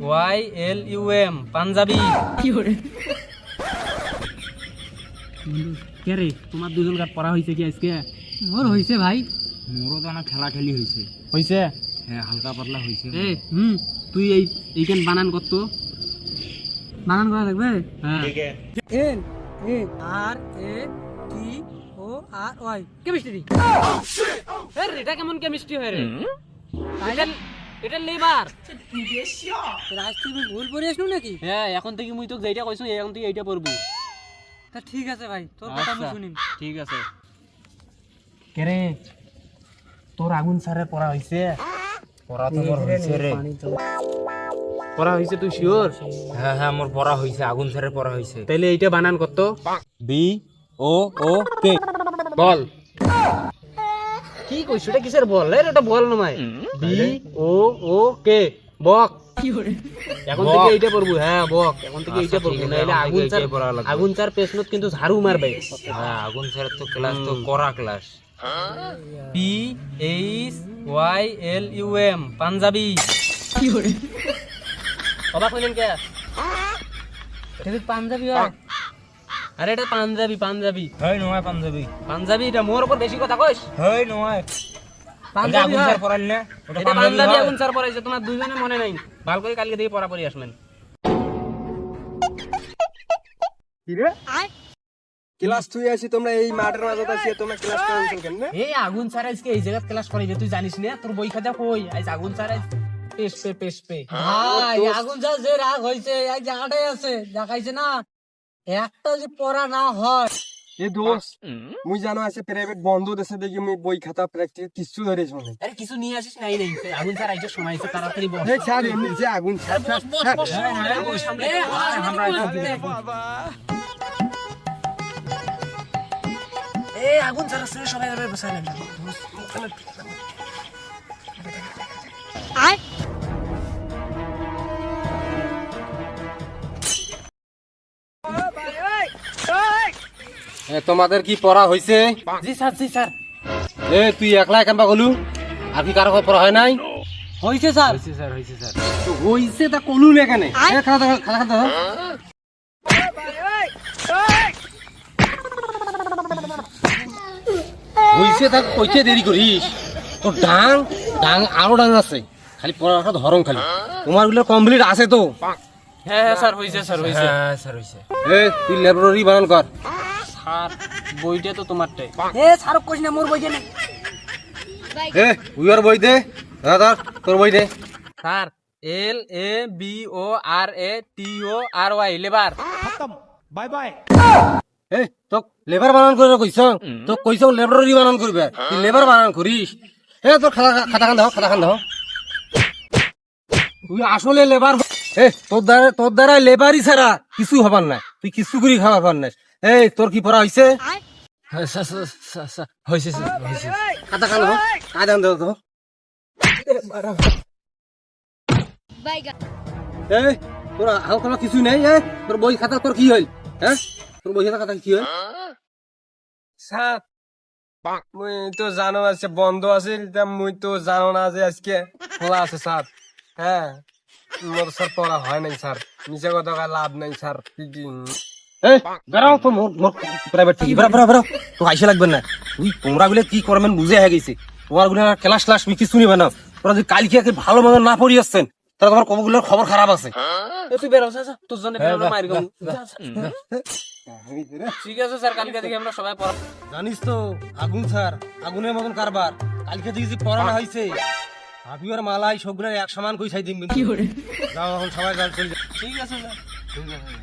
PHYLUM panjabi. কে রে তোমার দুজন কাট পড়া হয়েছে কি আজকে? মোর হইছে ভাই। মোরও তো না খেলা খেলি হয়েছে। হইছে? হ্যাঁ হালকা পাতলা হয়েছে। তুই এইখান বানান কত? বানান করা লাগবে? হ্যাঁ N A R A T O R Y chemistry. এটা কেমন কেমিস্ট্রি হয় রে? এটা লেবার। রাজ তুই ভুল পড়ে আসলু নাকি? হ্যাঁ এখন থেকে মুই তোকে যেটা কইছো এখন থেকে এইটা পড়বি। তা ঠিক আছে ভাই, তোর কথা আমি শুনিম। ঠিক আছে। কে রে তোর আগুন স্যারের পড়া হইছে? পড়া তো মোর হইছে রে। পড়া হইছে তুই শিওর? হ্যাঁ হ্যাঁ মোর পড়া হইছে, আগুন স্যারের পড়া হইছে। তাইলে এইটা বানান কত? BOOK বল। কি কইছ এটা কিসের বল? এর এটা বল নয়। BOOK বক। কি করে? এখন থেকে এইটা পড়বো। হ্যাঁ বক, এখন থেকে এইটা পড়বো, নাইলে আগুন স্যার পেছনত কিন্তু ঝাড়ু মারবে। হ্যাঁ আগুন স্যার তো ক্লাস তো করা ক্লাস। PHYLUM পাঞ্জাবি। কি করে? অবাক হইলেন কে? এটা পাঞ্জাবি হয়? আরে এটা পাঞ্জাবি পাঞ্জাবি। হয় নয় পাঞ্জাবি। পাঞ্জাবি এটা মোর উপর বেশি কথা কইস। হয় নয় পাঞ্জাবি আগুন হয়? স্যার পড়াইল না ওটা এটা পাঞ্জাবি পাঞ্জাবি হয়। আগুন স্যার পড়াইছে, তোমার দুইজনের মনে নাই। ভালো করে কালকে থেকে পড়া পড়ি আসবেন। কিরে ক্লাস তুই আছি তোমরা এই মাঠের মাঝে আছি তোমরা ক্লাস করছেন কেন না? এই আগুন স্যার আজকে এই জায়গায় ক্লাস করাইবে, তুই জানিস না? তোর বই খাতা কই? আজ আগুন স্যার আজ পেশ পে। ভাই আগুন যা যে রাগ হইছে এক জায়গাটাই আছে দেখাইছে না, একটা যে পড়া না হয়। এ দোস্ত মুই জানো আছে প্রাইভেট বন্ধ দেশে দেখি মুই বই খাতা প্র্যাকটিস কিছু ধরেছ না। আরে কিছু নিয়ে আসিস নাই নাই, আগুন স্যার আইছে সময় আছে, তাড়াতাড়ি বস। এই স্যার এমনি যে আগুন স্যার বস সামনে এই আগুন স্যার আসলে সবাই এভাবে বসাইলেন। তোমাদের কি পড়া হইছে? জি স্যার জি স্যার। এ তুই একলা কেনবা গলু আর কি কারো পড়া হয় নাই? হইছে স্যার? হইছে স্যার হইছে স্যার। তো হইছে তা কলু না কেন? খাতা খাতা খাতা হইছে তা কইতে দেরি করিস? তোর ডাং ডাং আরো ডাং আছে, খালি পড়াটা ধরম খালি। তোমার গুলো কমপ্লিট আছে তো? হ্যাঁ হ্যাঁ স্যার হইছে স্যার হইছে। হ্যাঁ স্যার হইছে। এ তুই ল্যাবরেটরি বানান কর। স্যার বইটা তো তোমারটাই। এ স্যার কইছ না মোর বইতে নেই। এ উইয়ার বই দে দাদা, তোর বই দে। Sir LABORATORY labour. এ তোক লেবার বানান করে কইছ? তোক কইছ ল্যাবরেটরি বানান করবে, তুই লেবার বানান করিস? এ তোর খাতা খাতা খান দাও, খাতা খান দাও। তুই আসলে লেবার। এ তোর দ্বারা লেবারই ছাড়া কিছু হবার নাই, তুই কিছু করি খাবার পার নাই। এই তোর কি পড়া হইছে? হইছে স্যার হইছে। খাতা খান দাও, কাজ আন দাও তো। এই তোর হাল কোনো কিছু নেই? তোর বই খাতা তোর কি হইল? হ্যাঁ তোর বই খাতা কি হইল? স্যার মুই তো জানো আছে বন্ধ আছে, মুই তো জানো না যে আজকে খোলা আছে স্যার। হ্যাঁ মোর স্যার পড়া হয় নাই স্যার, মিছে কথা লাভ নাই স্যার। এই বেরাও তো মোর প্রাইভেট থেকে বেরাও তো আইসা লাগবে না। তুই তোমরা গুলো কি করবেন বুঝে হয়ে গেছে। তোমার গুলো ক্লাস ক্লাস মিকি শুনিবে না। তোরা যদি কালকে ভালো মতো না পড়ি আসছেন তাহলে তোমার কবগুলোর খবর খারাপ আছে। তুই বেরো স্যার, তোর জন্য বেরোনো মাইর গম। ঠিক আছে স্যার, কালকে থেকে আমরা সবাই পড়া। জানিস তো আগুন স্যার আগুনের মতন কারবার। কালকে থেকে যে পড়ানো হয়েছে হাবিবার মালাই সবগুলো এক সমান কই ছাই দিন। যাও এখন সবাই চলে। ঠিক আছে স্যার। ঠিক আছে।